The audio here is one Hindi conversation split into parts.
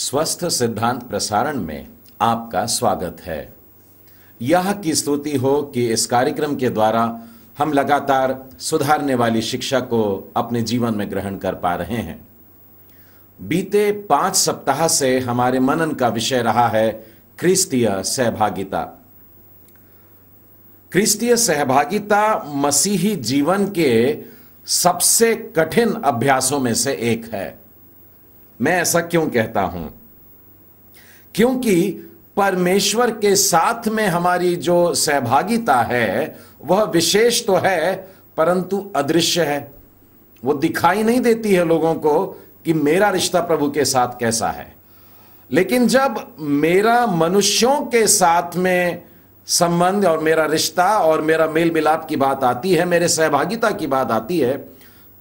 स्वस्थ सिद्धांत प्रसारण में आपका स्वागत है। यह की स्तुति हो कि इस कार्यक्रम के द्वारा हम लगातार सुधारने वाली शिक्षा को अपने जीवन में ग्रहण कर पा रहे हैं। बीते 5 सप्ताह से हमारे मनन का विषय रहा है क्रिस्तीय सहभागिता। क्रिस्तीय सहभागिता मसीही जीवन के सबसे कठिन अभ्यासों में से एक है। मैं ऐसा क्यों कहता हूं? क्योंकि परमेश्वर के साथ में हमारी जो सहभागिता है वह विशेष तो है परंतु अदृश्य है। वो दिखाई नहीं देती है लोगों को कि मेरा रिश्ता प्रभु के साथ कैसा है। लेकिन जब मेरा मनुष्यों के साथ में संबंध और मेरा रिश्ता और मेरा मेल मिलाप की बात आती है, मेरे सहभागिता की बात आती है,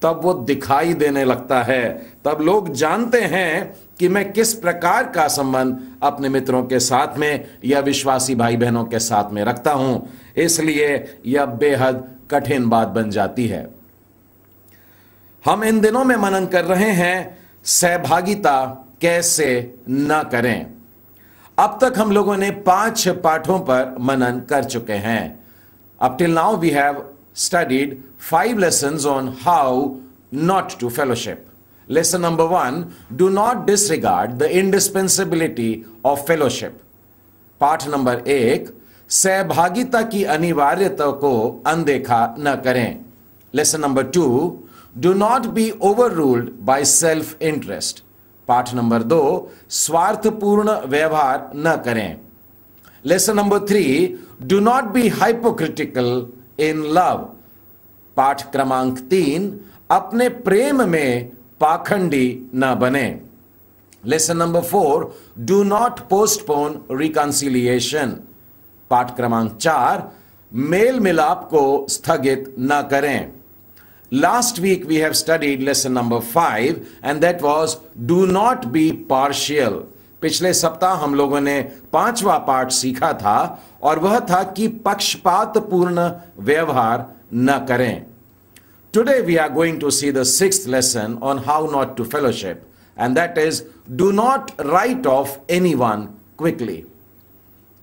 तब वो दिखाई देने लगता है। तब लोग जानते हैं कि मैं किस प्रकार का संबंध अपने मित्रों के साथ में या विश्वासी भाई बहनों के साथ में रखता हूं। इसलिए यह बेहद कठिन बात बन जाती है। हम इन दिनों में मनन कर रहे हैं सहभागिता कैसे न करें। अब तक हम लोगों ने 5 पाठों पर मनन कर चुके हैं। Up till now we have studied 5 lessons on how not to fellowship. Lesson number 1, do not disregard the indispensability of fellowship. पाठ नंबर 1, सहभागिता की अनिवार्यता को अनदेखा न करें। Lesson number 2, do not be overruled by self-interest. पाठ नंबर 2, स्वार्थपूर्ण व्यवहार न करें। Lesson number 3, do not be hypocritical in love. पाठ क्रमांक 3, अपने प्रेम में पाखंडी न बने। Lesson number 4, do not postpone reconciliation. पाठ क्रमांक 4, मेल मिलाप को स्थगित न करें। Last week we have studied lesson number 5 and that was do not be partial. पिछले सप्ताह हम लोगों ने 5वां पाठ सीखा था और वह था कि पक्षपातपूर्ण व्यवहार न करें। Today we are going to see the 6th lesson on how not to fellowship and that is do not write off anyone quickly.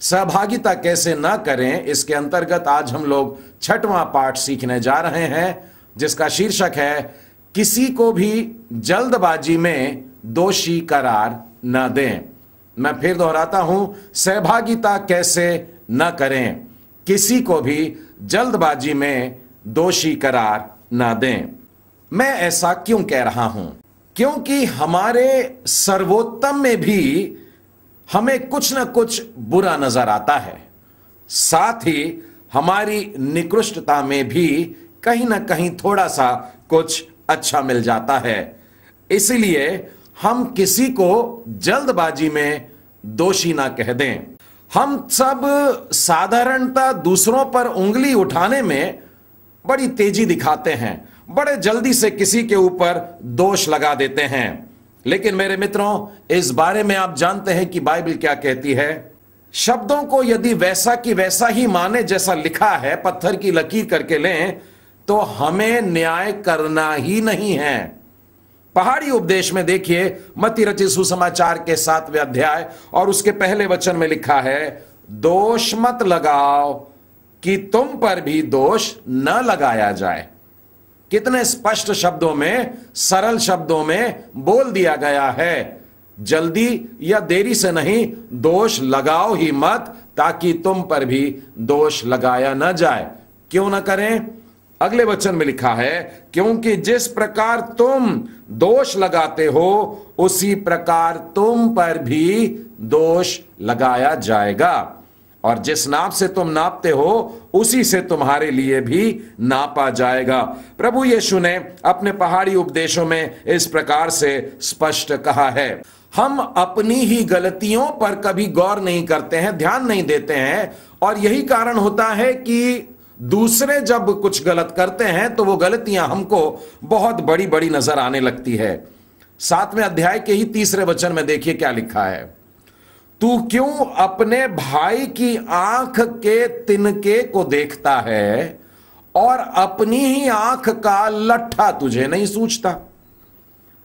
सहभागिता कैसे न करें, इसके अंतर्गत आज हम लोग 6वां पाठ सीखने जा रहे हैं जिसका शीर्षक है किसी को भी जल्दबाजी में दोषी करार न दें। मैं फिर दोहराता हूं, सहभागिता कैसे न करें, किसी को भी जल्दबाजी में दोषी करार न दें। मैं ऐसा क्यों कह रहा हूं? क्योंकि हमारे सर्वोत्तम में भी हमें कुछ न कुछ बुरा नजर आता है, साथ ही हमारी निकृष्टता में भी कहीं ना कहीं थोड़ा सा कुछ अच्छा मिल जाता है। इसलिए हम किसी को जल्दबाजी में दोषी ना कह दें। हम सब साधारणतः दूसरों पर उंगली उठाने में बड़ी तेजी दिखाते हैं, बड़े जल्दी से किसी के ऊपर दोष लगा देते हैं। लेकिन मेरे मित्रों, इस बारे में आप जानते हैं कि बाइबल क्या कहती है? शब्दों को यदि वैसा की वैसा ही माने जैसा लिखा है, पत्थर की लकीर करके लें, तो हमें न्याय करना ही नहीं है। पहाड़ी उपदेश में देखिए, मत्ती रचित सुसमाचार के 7वें अध्याय और उसके पहले वचन में लिखा है, दोष मत लगाओ कि तुम पर भी दोष न लगाया जाए। कितने स्पष्ट शब्दों में, सरल शब्दों में बोल दिया गया है, जल्दी या देरी से नहीं, दोष लगाओ ही मत ताकि तुम पर भी दोष लगाया न जाए। क्यों न करें? अगले वचन में लिखा है, क्योंकि जिस प्रकार तुम दोष लगाते हो उसी प्रकार तुम पर भी दोष लगाया जाएगा और जिस नाप से तुम नापते हो उसी से तुम्हारे लिए भी नापा जाएगा। प्रभु यीशु ने अपने पहाड़ी उपदेशों में इस प्रकार से स्पष्ट कहा है। हम अपनी ही गलतियों पर कभी गौर नहीं करते हैं, ध्यान नहीं देते हैं और यही कारण होता है कि दूसरे जब कुछ गलत करते हैं तो वो गलतियां हमको बहुत बड़ी बड़ी नजर आने लगती है। 7वें अध्याय के ही 3रे वचन में देखिए क्या लिखा है, तू क्यों अपने भाई की आंख के तिनके को देखता है और अपनी ही आंख का लट्ठा तुझे नहीं सूझता?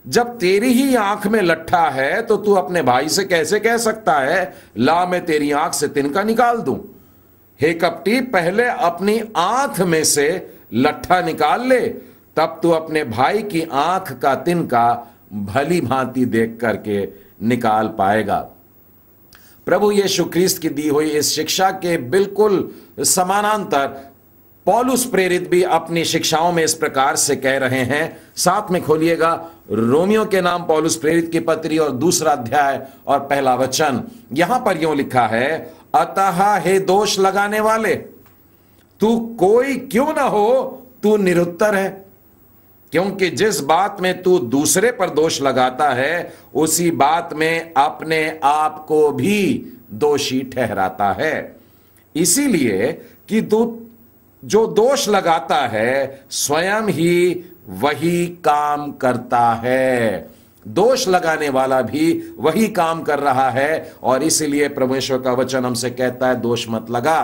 जब तेरी ही आंख में लट्ठा है तो तू अपने भाई से कैसे कह सकता है, ला मैं तेरी आंख से तिनका निकाल दूं। हे कपटी, पहले अपनी आंख में से लट्ठा निकाल ले, तब तू अपने भाई की आंख का तिनका भली भांति देख करके निकाल पाएगा। प्रभु यीशु ख्रीस्त की दी हुई इस शिक्षा के बिल्कुल समानांतर पौलुस प्रेरित भी अपनी शिक्षाओं में इस प्रकार से कह रहे हैं। साथ में खोलिएगा रोमियो के नाम पौलुस प्रेरित की पत्री और 2 अध्याय और 1 वचन। यहां पर यूं लिखा है, अतः हे दोष लगाने वाले, तू कोई क्यों ना हो, तू निरुत्तर है, क्योंकि जिस बात में तू दूसरे पर दोष लगाता है उसी बात में अपने आप को भी दोषी ठहराता है। इसीलिए कि तू जो दोष लगाता है स्वयं ही वही काम करता है। दोष लगाने वाला भी वही काम कर रहा है और इसीलिए परमेश्वर का वचन हमसे कहता है दोष मत लगा।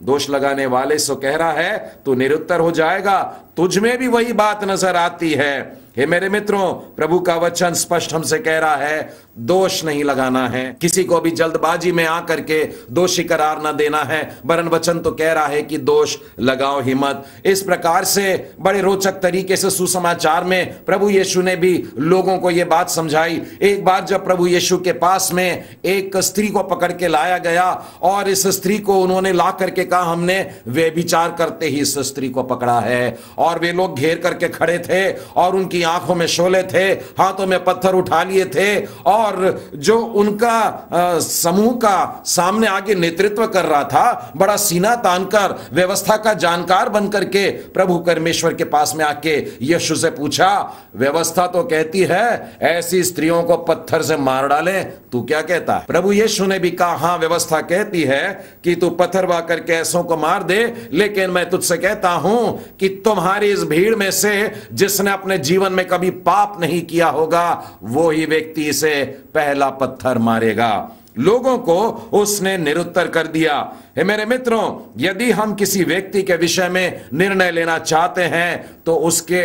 दोष लगाने वाले से कह रहा है तू निरुत्तर हो जाएगा, तुझ में भी वही बात नजर आती है। हे मेरे मित्रों, प्रभु का वचन स्पष्ट हमसे कह रहा है दोष नहीं लगाना है, किसी को भी जल्दबाजी में आकर के दोषी करार ना देना है, वरन वचन तो कह रहा है कि दोष लगाओ ही मत। इस प्रकार से बड़े रोचक तरीके से सुसमाचार में प्रभु यीशु ने भी लोगों को यह बात समझाई। एक बार जब प्रभु यीशु के पास में एक स्त्री को पकड़ के लाया गया और इस स्त्री को उन्होंने ला करके कहा हमने व्यभिचार करते ही इस स्त्री को पकड़ा है, और वे लोग घेर करके खड़े थे और उनकी आंखों में शोले थे, हाथों में पत्थर उठा लिए थे, और जो उनका समूह का सामने आगे नेतृत्व कर रहा था बड़ा सीना तानकर व्यवस्था का जानकार बनकर के प्रभु परमेश्वर के पास में आके यीशु से पूछा, व्यवस्था तो कहती है ऐसी स्त्रियों को पत्थर से मार डाले, तू क्या कहता है? प्रभु यीशु ने भी कहा हां, व्यवस्था कहती है कि तू पत्थरवा करके ऐसों को मार दे, लेकिन मैं तुझसे कहता हूं कि तुम्हारी इस भीड़ में से जिसने अपने जीवन में कभी पाप नहीं किया होगा वो ही व्यक्ति इसे पहला पत्थर मारेगा। लोगों को उसने निरुत्तर कर दिया। हे मेरे मित्रों, यदि हम किसी व्यक्ति के विषय में निर्णय लेना चाहते हैं तो उसके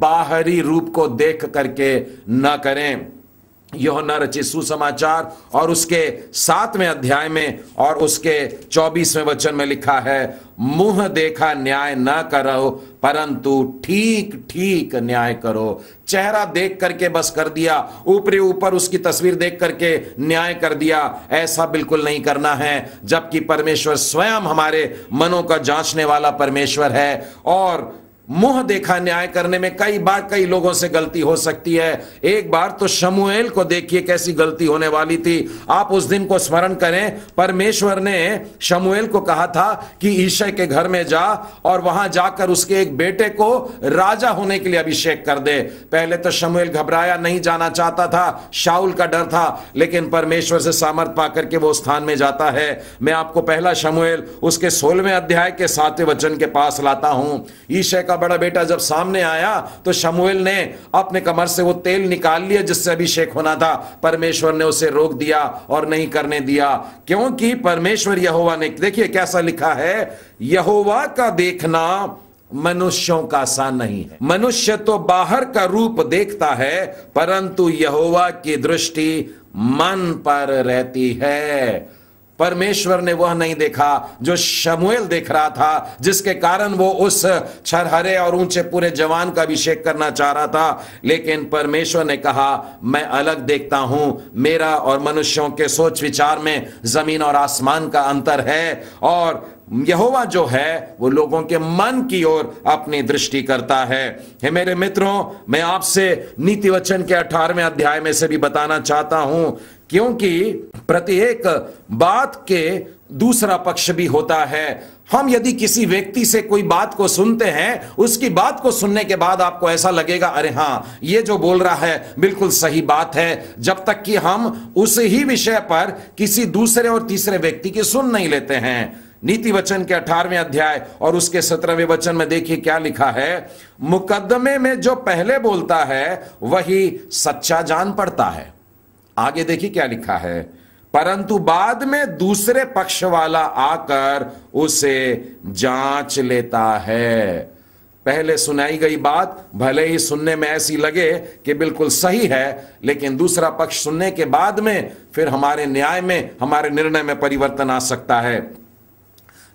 बाहरी रूप को देख करके न करें। यूहन्ना रचित सुसमाचार और उसके 7वें अध्याय में और उसके 24वें वचन में लिखा है, मुंह देखा न्याय न करो परंतु ठीक ठीक न्याय करो। चेहरा देख करके बस कर दिया, ऊपरी ऊपर उसकी तस्वीर देख करके न्याय कर दिया, ऐसा बिल्कुल नहीं करना है। जबकि परमेश्वर स्वयं हमारे मनों का जांचने वाला परमेश्वर है, और मुंह देखा न्याय करने में कई बार कई लोगों से गलती हो सकती है। एक बार तो शमूएल को देखिए कैसी गलती होने वाली थी। आप उस दिन को स्मरण करें, परमेश्वर ने शमूएल को कहा था कि ईशै के घर में जा और वहां जाकर उसके एक बेटे को राजा होने के लिए अभिषेक कर दे। पहले तो शमूएल घबराया, नहीं जाना चाहता था, शाऊल का डर था, लेकिन परमेश्वर से सामर्थ पाकर के वो स्थान में जाता है। मैं आपको पहला शमूएल उसके 16वें अध्याय के 7वें वचन के पास लाता हूं। ईशै का बड़ा बेटा जब सामने आया तो शमूएल ने अपने कमर से वो तेल निकाल लिया जिससे अभिषेक होना था। परमेश्वर ने उसे रोक दिया और नहीं करने दिया, क्योंकि परमेश्वर यहोवा ने, देखिए कैसा लिखा है, यहोवा का देखना मनुष्यों का आसान नहीं है। मनुष्य तो बाहर का रूप देखता है परंतु यहोवा की दृष्टि मन पर रहती है। परमेश्वर ने वह नहीं देखा जो शमूएल देख रहा था, जिसके कारण वो उस छरहरे और ऊंचे पूरे जवान का अभिषेक करना चाह रहा था। लेकिन परमेश्वर ने कहा मैं अलग देखता हूं, मेरा और मनुष्यों के सोच विचार में जमीन और आसमान का अंतर है, और यहोवा जो है वो लोगों के मन की ओर अपनी दृष्टि करता है। हे मेरे मित्रों, मैं आपसे नीति वचन के 18वें अध्याय में से भी बताना चाहता हूं, क्योंकि प्रत्येक बात के दूसरा पक्ष भी होता है। हम यदि किसी व्यक्ति से कोई बात को सुनते हैं, उसकी बात को सुनने के बाद आपको ऐसा लगेगा अरे हां, ये जो बोल रहा है बिल्कुल सही बात है, जब तक कि हम उस ही विषय पर किसी दूसरे और तीसरे व्यक्ति की सुन नहीं लेते हैं। नीति वचन के 18वें अध्याय और उसके 17वें वचन में देखिए क्या लिखा है, मुकदमे में जो पहले बोलता है वही सच्चा जान पड़ता है। आगे देखिए क्या लिखा है, परंतु बाद में दूसरे पक्ष वाला आकर उसे जांच लेता है। पहले सुनाई गई बात भले ही सुनने में ऐसी लगे कि बिल्कुल सही है, लेकिन दूसरा पक्ष सुनने के बाद में फिर हमारे न्याय में, हमारे निर्णय में परिवर्तन आ सकता है।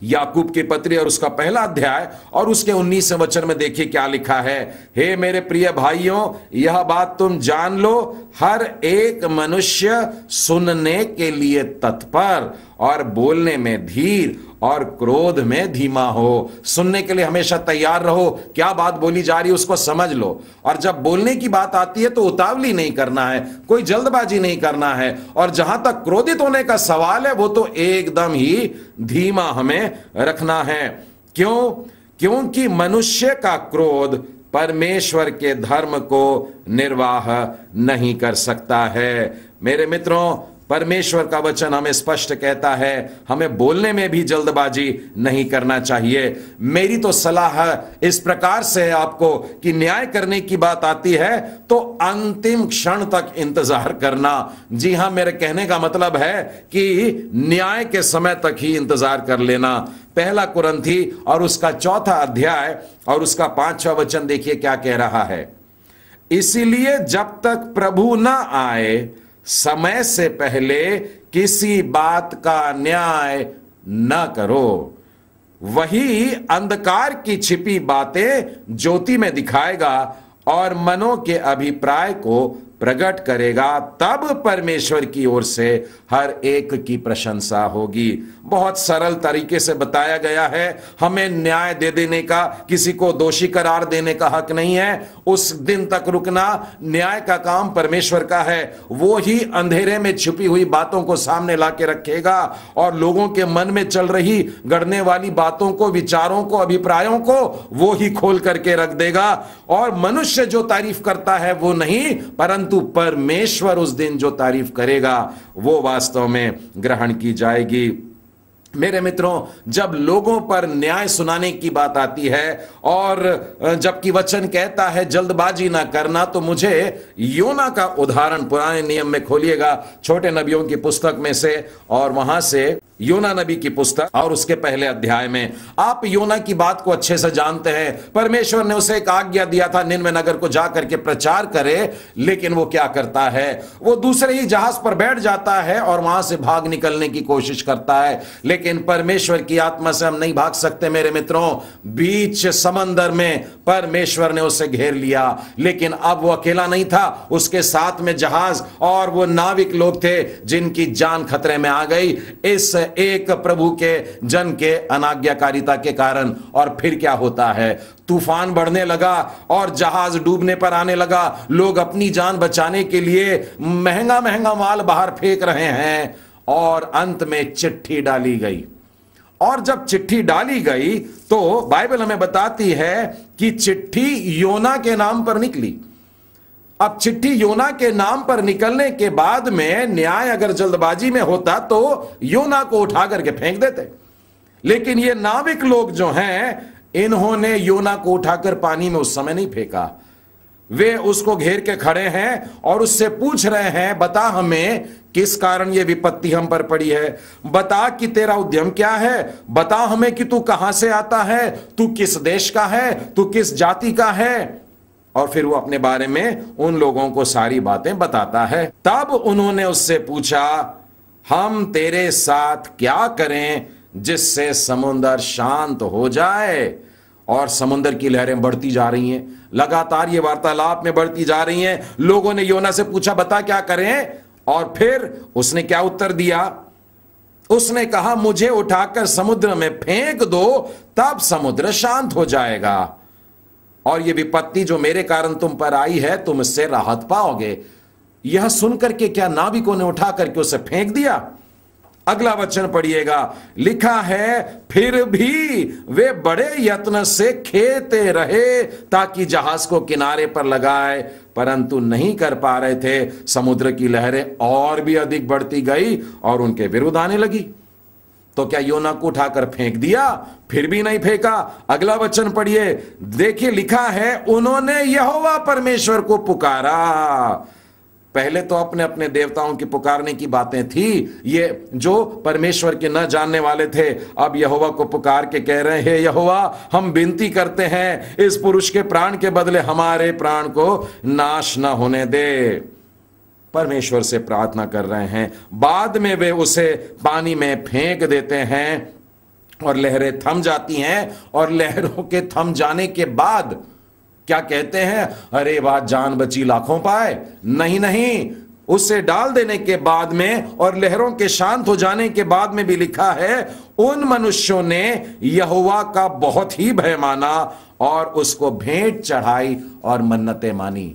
याकूब की पत्री और उसका पहला अध्याय और उसके 19वें वचन में देखिए क्या लिखा है। हे मेरे प्रिय भाइयों, यह बात तुम जान लो, हर एक मनुष्य सुनने के लिए तत्पर और बोलने में धीर और क्रोध में धीमा हो। सुनने के लिए हमेशा तैयार रहो, क्या बात बोली जा रही है उसको समझ लो, और जब बोलने की बात आती है तो उतावली नहीं करना है, कोई जल्दबाजी नहीं करना है, और जहां तक क्रोधित होने का सवाल है वो तो एकदम ही धीमा हमें रखना है। क्यों? क्योंकि मनुष्य का क्रोध परमेश्वर के धर्म को निर्वाह नहीं कर सकता है। मेरे मित्रों, परमेश्वर का वचन हमें स्पष्ट कहता है हमें बोलने में भी जल्दबाजी नहीं करना चाहिए। मेरी तो सलाह इस प्रकार से है आपको कि न्याय करने की बात आती है तो अंतिम क्षण तक इंतजार करना। जी हां, मेरे कहने का मतलब है कि न्याय के समय तक ही इंतजार कर लेना। पहला कुरिन्थी और उसका 4था अध्याय और उसका 5वां वचन देखिए क्या कह रहा है। इसीलिए जब तक प्रभु न आए, समय से पहले किसी बात का न्याय न करो। वही अंधकार की छिपी बातें ज्योति में दिखाएगा और मनों के अभिप्राय को प्रकट करेगा, तब परमेश्वर की ओर से हर एक की प्रशंसा होगी। बहुत सरल तरीके से बताया गया है। हमें न्याय दे देने का, किसी को दोषी करार देने का हक नहीं है। उस दिन तक रुकना, न्याय का काम परमेश्वर का है। वो ही अंधेरे में छुपी हुई बातों को सामने लाके रखेगा और लोगों के मन में चल रही गड़ने वाली बातों को, विचारों को, अभिप्रायों को वो ही खोल करके रख देगा। और मनुष्य जो तारीफ करता है वो नहीं, परंतु परमेश्वर उस दिन जो तारीफ करेगा वो वास्तव में ग्रहण की जाएगी। मेरे मित्रों, जब लोगों पर न्याय सुनाने की बात आती है और जबकि वचन कहता है जल्दबाजी ना करना, तो मुझे योना का उदाहरण पुराने नियम में खोलिएगा, छोटे नबियों की पुस्तक में से, और वहां से योना नबी की पुस्तक और उसके पहले अध्याय में। आप योना की बात को अच्छे से जानते हैं। परमेश्वर ने उसे एक आज्ञा दिया था निनवे नगर को जाकर के प्रचार करे, लेकिन वो क्या करता है, वो दूसरे ही जहाज पर बैठ जाता है और वहां से भाग निकलने की कोशिश करता है। लेकिन परमेश्वर की आत्मा से हम नहीं भाग सकते मेरे मित्रों। बीच समंदर में परमेश्वर ने उसे घेर लिया, लेकिन अब वो अकेला नहीं था, उसके साथ में जहाज और वो नाविक लोग थे जिनकी जान खतरे में आ गई इस एक प्रभु के जन के अनाज्ञाकारिता के कारण। और फिर क्या होता है, तूफान बढ़ने लगा और जहाज डूबने पर आने लगा। लोग अपनी जान बचाने के लिए महंगा महंगा माल बाहर फेंक रहे हैं और अंत में चिट्ठी डाली गई। और जब चिट्ठी डाली गई तो बाइबल हमें बताती है कि चिट्ठी योना के नाम पर निकली। अब चिट्ठी योना के नाम पर निकलने के बाद में न्याय अगर जल्दबाजी में होता तो योना को उठा करके फेंक देते, लेकिन ये नाविक लोग जो हैं इन्होंने योना को उठाकर पानी में उस समय नहीं फेंका। वे उसको घेर के खड़े हैं और उससे पूछ रहे हैं, बता हमें किस कारण ये विपत्ति हम पर पड़ी है, बता कि तेरा उद्यम क्या है, बता हमें कि तू कहां से आता है, तू किस देश का है, तू किस जाति का है। और फिर वो अपने बारे में उन लोगों को सारी बातें बताता है। तब उन्होंने उससे पूछा, हम तेरे साथ क्या करें जिससे समुद्र शांत हो जाए। और समुद्र की लहरें बढ़ती जा रही हैं, लगातार ये वार्तालाप में बढ़ती जा रही हैं। लोगों ने योना से पूछा, बता क्या करें, और फिर उसने क्या उत्तर दिया। उसने कहा, मुझे उठाकर समुद्र में फेंक दो, तब समुद्र शांत हो जाएगा और ये विपत्ति जो मेरे कारण तुम पर आई है तुम इससे राहत पाओगे। यह सुनकर के क्या नाविकों ने उठा करके उसे फेंक दिया। अगला वचन पढ़िएगा, लिखा है, फिर भी वे बड़े यत्न से खेते रहे ताकि जहाज को किनारे पर लगाए, परंतु नहीं कर पा रहे थे। समुद्र की लहरें और भी अधिक बढ़ती गई और उनके विरुद्ध आने लगी। तो क्या योना को उठाकर फेंक दिया? फिर भी नहीं फेंका। अगला वचन पढ़िए, देखिए लिखा है, उन्होंने यहोवा परमेश्वर को पुकारा। पहले तो अपने अपने देवताओं की पुकारने की बातें थी, ये जो परमेश्वर के न जानने वाले थे, अब यहोवा को पुकार के कह रहे हैं, यहोवा हम विनती करते हैं इस पुरुष के प्राण के बदले हमारे प्राण को नाश न होने दे। परमेश्वर से प्रार्थना कर रहे हैं। बाद में वे उसे पानी में फेंक देते हैं और लहरें थम जाती हैं, और लहरों के थम जाने के बाद क्या कहते हैं, अरे बात जान बची लाखों पाए। नहीं नहीं, उसे डाल देने के बाद में और लहरों के शांत हो जाने के बाद में भी लिखा है, उन मनुष्यों ने यहोवा का बहुत ही भय माना और उसको भेंट चढ़ाई और मन्नतें मानी।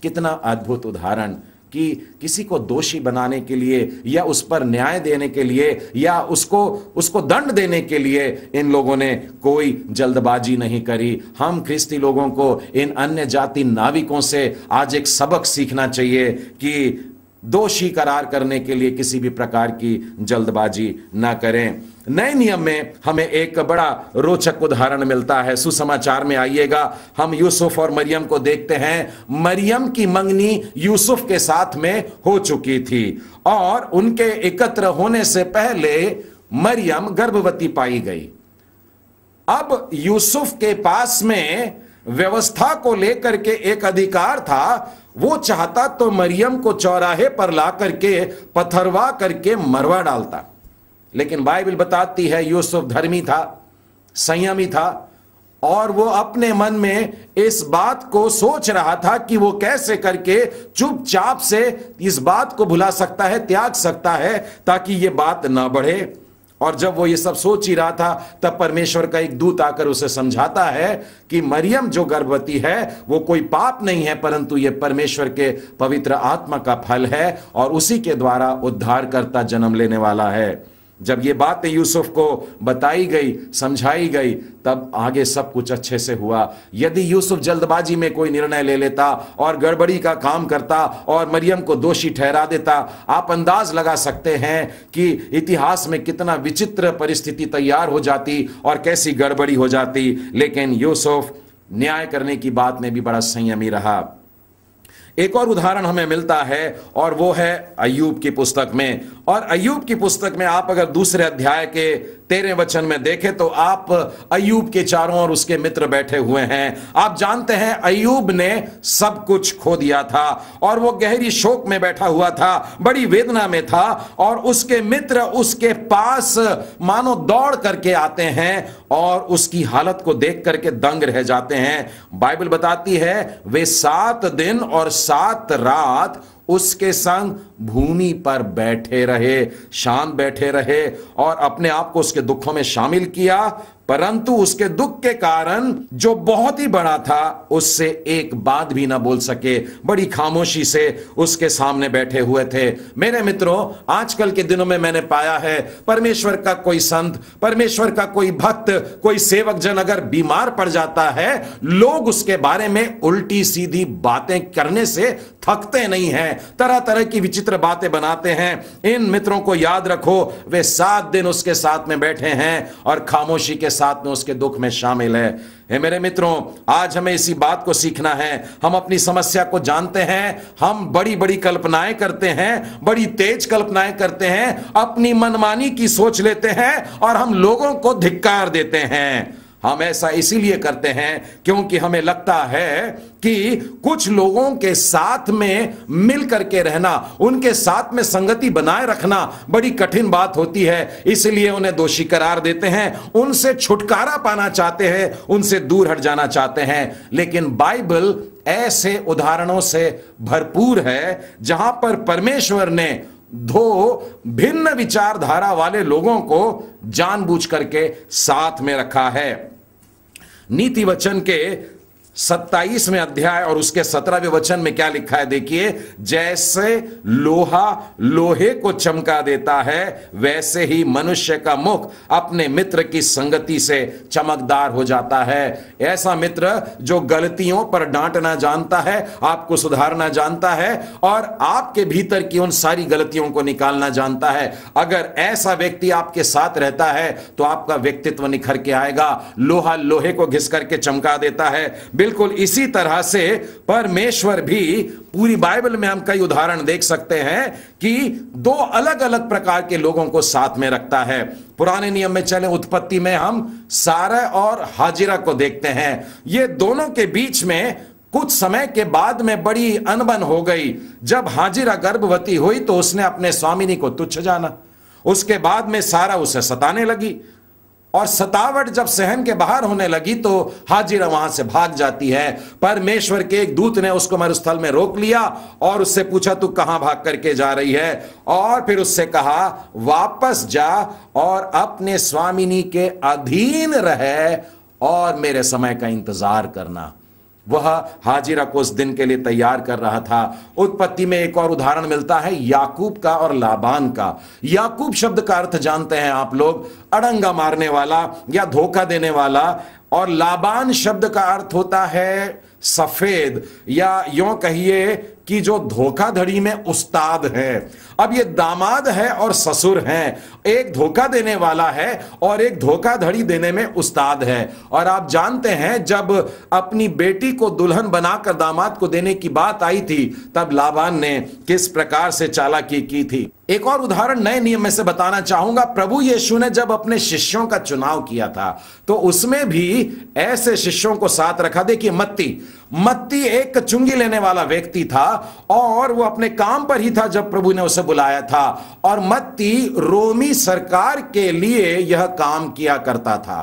कितना अद्भुत उदाहरण कि किसी को दोषी बनाने के लिए या उस पर न्याय देने के लिए या उसको दंड देने के लिए इन लोगों ने कोई जल्दबाजी नहीं करी। हम ख्रिस्ती लोगों को इन अन्य जाति नाविकों से आज एक सबक सीखना चाहिए कि दोषी करार करने के लिए किसी भी प्रकार की जल्दबाजी ना करें। नए नियम में हमें एक बड़ा रोचक उदाहरण मिलता है। सुसमाचार में आइएगा, हम यूसुफ और मरियम को देखते हैं। मरियम की मंगनी यूसुफ के साथ में हो चुकी थी और उनके एकत्र होने से पहले मरियम गर्भवती पाई गई। अब यूसुफ के पास में व्यवस्था को लेकर के एक अधिकार था। वो चाहता तो मरियम को चौराहे पर ला करके पथरवा करके मरवा डालता, लेकिन बाइबल बताती है यूसुफ धर्मी था, संयमी था, और वो अपने मन में इस बात को सोच रहा था कि वो कैसे करके चुपचाप से इस बात को भुला सकता है, त्याग सकता है, ताकि ये बात ना बढ़े। और जब वो ये सब सोच ही रहा था, तब परमेश्वर का एक दूत आकर उसे समझाता है कि मरियम जो गर्भवती है वो कोई पाप नहीं है, परंतु ये परमेश्वर के पवित्र आत्मा का फल है और उसी के द्वारा उद्धारकर्ता जन्म लेने वाला है। जब ये बातें यूसुफ को बताई गई, समझाई गई, तब आगे सब कुछ अच्छे से हुआ। यदि यूसुफ जल्दबाजी में कोई निर्णय ले लेता और गड़बड़ी का काम करता और मरियम को दोषी ठहरा देता, आप अंदाज लगा सकते हैं कि इतिहास में कितना विचित्र परिस्थिति तैयार हो जाती और कैसी गड़बड़ी हो जाती। लेकिन यूसुफ न्याय करने की बात में भी बड़ा संयमी रहा। एक और उदाहरण हमें मिलता है और वो है अय्यूब की पुस्तक में। और अय्यूब की पुस्तक में आप अगर दूसरे अध्याय के 13वें वचन में देखें तो आप अय्यूब के चारों ओर उसके मित्र बैठे हुए हैं। आप जानते हैं अय्यूब ने सब कुछ खो दिया था और वो गहरी शोक में बैठा हुआ था, बड़ी वेदना में था, और उसके मित्र उसके पास मानो दौड़ करके आते हैं और उसकी हालत को देख करके दंग रह जाते हैं। बाइबल बताती है वे 7 दिन और 7 रात उसके संग भूमि पर बैठे रहे, शांत बैठे रहे और अपने आप को उसके दुखों में शामिल किया, परंतु उसके दुख के कारण जो बहुत ही बड़ा था उससे एक बात भी ना बोल सके, बड़ी खामोशी से उसके सामने बैठे हुए थे। मेरे मित्रों, आजकल के दिनों में मैंने पाया है परमेश्वर का कोई संत, परमेश्वर का कोई भक्त, कोई सेवक जन अगर बीमार पड़ जाता है, लोग उसके बारे में उल्टी सीधी बातें करने से थकते नहीं हैं, तरह तरह की विचित्र बातें बनाते हैं। इन मित्रों को याद रखो, वे 7 दिन उसके साथ में बैठे हैं और खामोशी के साथ में उसके दुख में शामिल है। हे मेरे मित्रों, आज हमें इसी बात को सीखना है। हम अपनी समस्या को जानते हैं, हम बड़ी बड़ी कल्पनाएं करते हैं, बड़ी तेज कल्पनाएं करते हैं, अपनी मनमानी की सोच लेते हैं और हम लोगों को धिक्कार देते हैं। हम ऐसा इसीलिए करते हैं क्योंकि हमें लगता है कि कुछ लोगों के साथ में मिल करके रहना, उनके साथ में संगति बनाए रखना बड़ी कठिन बात होती है, इसलिए उन्हें दोषी करार देते हैं, उनसे छुटकारा पाना चाहते हैं, उनसे दूर हट जाना चाहते हैं। लेकिन बाइबल ऐसे उदाहरणों से भरपूर है जहां पर परमेश्वर ने 2 भिन्न विचारधारा वाले लोगों को जानबूझ करके साथ में रखा है। नीति वचन के 27वें अध्याय और उसके 17वें वचन में क्या लिखा है देखिए, जैसे लोहा लोहे को चमका देता है, वैसे ही मनुष्य का मुख अपने मित्र की संगति से चमकदार हो जाता है। ऐसा मित्र जो गलतियों पर डांटना जानता है, आपको सुधारना जानता है और आपके भीतर की उन सारी गलतियों को निकालना जानता है। अगर ऐसा व्यक्ति आपके साथ रहता है तो आपका व्यक्तित्व निखर के आएगा। लोहा लोहे को घिस करके चमका देता है। बिल्कुल इसी तरह से परमेश्वर भी, पूरी बाइबल में हम कई उदाहरण देख सकते हैं कि दो अलग अलग प्रकार के लोगों को साथ में रखता है। पुराने नियम में चले, उत्पत्ति में हम सारा और हाजिरा को देखते हैं। ये दोनों के बीच में कुछ समय के बाद में बड़ी अनबन हो गई। जब हाजिरा गर्भवती हुई तो उसने अपने स्वामिनी को तुच्छ जाना। उसके बाद में सारा उसे सताने लगी, और सतावट जब सहन के बाहर होने लगी तो हाजिरा वहां से भाग जाती है। परमेश्वर के एक दूत ने उसको मरुस्थल में रोक लिया और उससे पूछा, तू कहां भाग करके जा रही है? और फिर उससे कहा, वापस जा और अपने स्वामिनी के अधीन रहे और मेरे समय का इंतजार करना। वह हाजिरा को उस दिन के लिए तैयार कर रहा था। उत्पत्ति में एक और उदाहरण मिलता है याकूब का और लाबान का। याकूब शब्द का अर्थ जानते हैं आप लोग, अड़ंगा मारने वाला या धोखा देने वाला, और लाबान शब्द का अर्थ होता है सफेद, या यूं कहिए कि जो धोखाधड़ी में उस्ताद है। अब ये दामाद है और ससुर हैं, एक धोखा देने वाला है और एक धोखाधड़ी देने में उस्ताद है। और आप जानते हैं जब अपनी बेटी को दुल्हन बनाकर दामाद को देने की बात आई थी, तब लाबान ने किस प्रकार से चालाकी की थी। एक और उदाहरण नए नियम में से बताना चाहूंगा। प्रभु यीशु ने जब अपने शिष्यों का चुनाव किया था तो उसमें भी ऐसे शिष्यों को साथ रखा। देखिए मत्ती एक चुंगी लेने वाला व्यक्ति था और वो अपने काम पर ही था जब प्रभु ने उसे बुलाया था, और मत्ती रोमी सरकार के लिए यह काम किया करता था।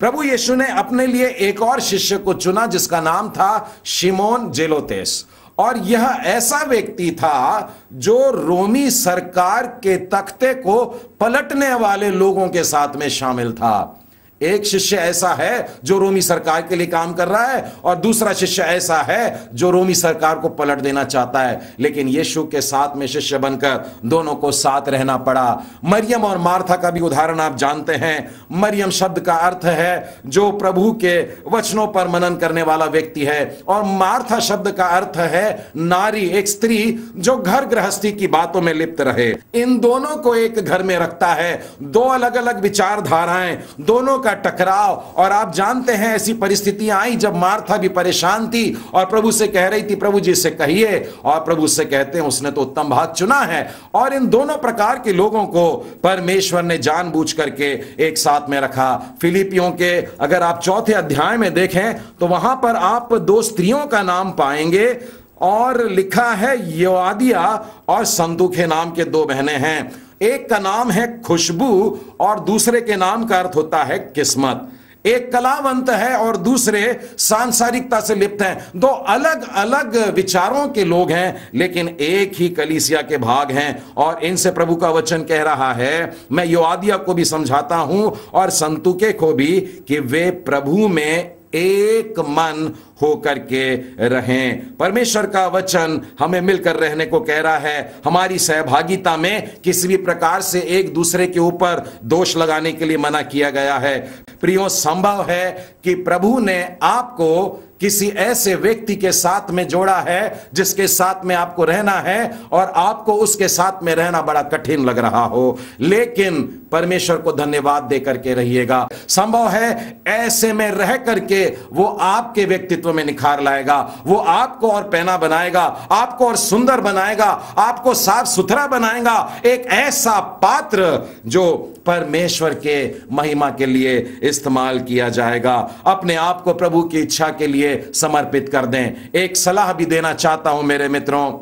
प्रभु यीशु ने अपने लिए एक और शिष्य को चुना जिसका नाम था शिमोन जेलोतेस, और यह ऐसा व्यक्ति था जो रोमी सरकार के तख्ते को पलटने वाले लोगों के साथ में शामिल था। एक शिष्य ऐसा है जो रोमी सरकार के लिए काम कर रहा है, और दूसरा शिष्य ऐसा है जो रोमी सरकार को पलट देना चाहता है। लेकिन यीशु के साथ में शिष्य बनकर दोनों को साथ रहना पड़ा। मरियम और मार्था का भी उदाहरण आप जानते हैं। मरियम शब्द का अर्थ है जो प्रभु के वचनों पर मनन करने वाला व्यक्ति है, और मार्था शब्द का अर्थ है नारी, एक स्त्री जो घर गृहस्थी की बातों में लिप्त रहे। इन दोनों को एक घर में रखता है, दो अलग अलग विचारधाराएं, दोनों टकराव। और आप जानते हैं ऐसी परिस्थितियां आई जब मार्था भी परेशान थी और प्रभु से कह रही थी, प्रभु जी से कहिए, और प्रभु से कहते हैं उसने तो उत्तम भाग चुना है। और इन दोनों प्रकार के लोगों को परमेश्वर ने जानबूझ करके एक साथ में रखा। फिलिपियों के अगर आप 4 अध्याय में देखें तो वहां पर आप 2 स्त्रियों का नाम पाएंगे, और लिखा है योआदिया और संतुखे नाम के 2 बहनें हैं। एक का नाम है खुशबू और दूसरे के नाम का अर्थ होता है किस्मत। एक कलावंत है और दूसरे सांसारिकता से लिप्त हैं। 2 अलग अलग विचारों के लोग हैं, लेकिन एक ही कलीसिया के भाग हैं। और इनसे प्रभु का वचन कह रहा है, मैं योआदिया को भी समझाता हूं और संतुके को भी, कि वे प्रभु में एक मन होकर के रहें। परमेश्वर का वचन हमें मिलकर रहने को कह रहा है। हमारी सहभागिता में किसी भी प्रकार से एक दूसरे के ऊपर दोष लगाने के लिए मना किया गया है। प्रियो, संभव है कि प्रभु ने आपको किसी ऐसे व्यक्ति के साथ में जोड़ा है जिसके साथ में आपको रहना है, और आपको उसके साथ में रहना बड़ा कठिन लग रहा हो, लेकिन परमेश्वर को धन्यवाद दे करके रहिएगा। संभव है ऐसे में रह करके वो आपके व्यक्तित्व में निखार लाएगा, वो आपको और पैना बनाएगा, आपको और सुंदर बनाएगा, आपको साफ सुथरा बनाएगा, एक ऐसा पात्र जो परमेश्वर के महिमा के लिए इस्तेमाल किया जाएगा। अपने आप को प्रभु की इच्छा के लिए समर्पित कर दें। एक सलाह भी देना चाहता हूं मेरे मित्रों,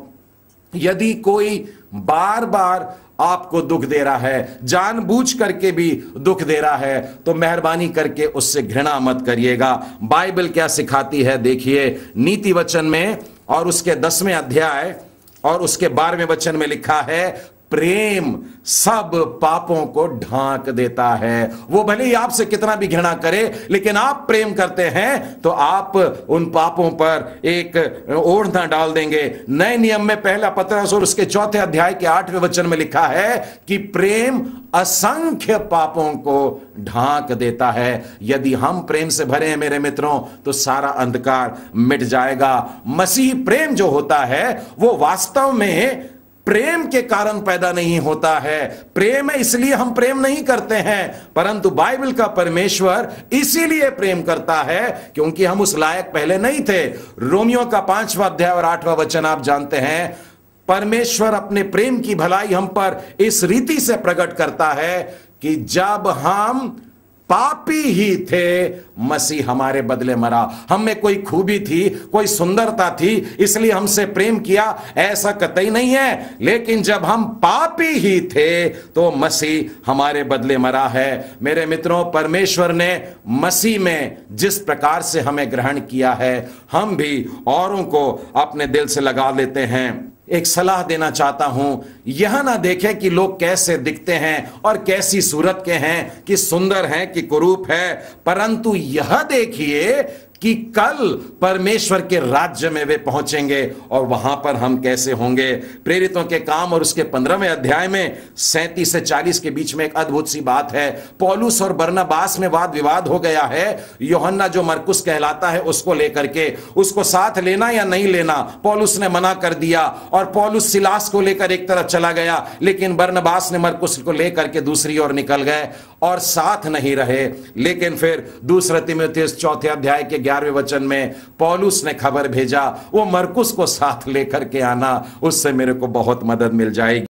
यदि कोई बार बार आपको दुख दे रहा है, जानबूझ करके भी दुख दे रहा है, तो मेहरबानी करके उससे घृणा मत करिएगा। बाइबल क्या सिखाती है देखिए, नीति वचन में और उसके 10वें अध्याय और उसके 12वें वचन में लिखा है, प्रेम सब पापों को ढांक देता है। वो भले ही आपसे कितना भी घृणा करे, लेकिन आप प्रेम करते हैं तो आप उन पापों पर एक ओढ़ना डाल देंगे। नए नियम में पहला पत्रस और उसके 4 अध्याय के 8वें वचन में लिखा है कि प्रेम असंख्य पापों को ढांक देता है। यदि हम प्रेम से भरे हैं मेरे मित्रों, तो सारा अंधकार मिट जाएगा। मसीह प्रेम जो होता है वो वास्तव में प्रेम के कारण पैदा नहीं होता है। प्रेम है इसलिए हम प्रेम नहीं करते हैं, परंतु बाइबल का परमेश्वर इसीलिए प्रेम करता है क्योंकि हम उस लायक पहले नहीं थे। रोमियो का 5वां अध्याय और 8वां वचन आप जानते हैं, परमेश्वर अपने प्रेम की भलाई हम पर इस रीति से प्रकट करता है कि जब हम पापी ही थे, मसीह हमारे बदले मरा। हम में कोई खूबी थी, कोई सुंदरता थी, इसलिए हमसे प्रेम किया, ऐसा कतई नहीं है। लेकिन जब हम पापी ही थे तो मसीह हमारे बदले मरा है। मेरे मित्रों, परमेश्वर ने मसीह में जिस प्रकार से हमें ग्रहण किया है, हम भी औरों को अपने दिल से लगा लेते हैं। एक सलाह देना चाहता हूं, यह ना देखें कि लोग कैसे दिखते हैं और कैसी सूरत के हैं, कि सुंदर हैं कि कुरूप है, परंतु यह देखिए कि कल परमेश्वर के राज्य में वे पहुंचेंगे और वहां पर हम कैसे होंगे। प्रेरितों के काम और उसके 15वें अध्याय में 37 से 40 के बीच में एक अद्भुत सी बात है। पौलुस और बरनबास में वाद विवाद हो गया है। यूहन्ना जो मरकुस कहलाता है उसको लेकर के, उसको साथ लेना या नहीं लेना, पौलुस ने मना कर दिया और पौलुस सिलास को लेकर एक तरफ चला गया, लेकिन बरनबास ने मरकुस को लेकर के दूसरी ओर निकल गए और साथ नहीं रहे। लेकिन फिर दूसरा तीमुथियुस 4 अध्याय के 11वें वचन में पौलुस ने खबर भेजा, वो मरकुस को साथ लेकर के आना, उससे मेरे को बहुत मदद मिल जाएगी।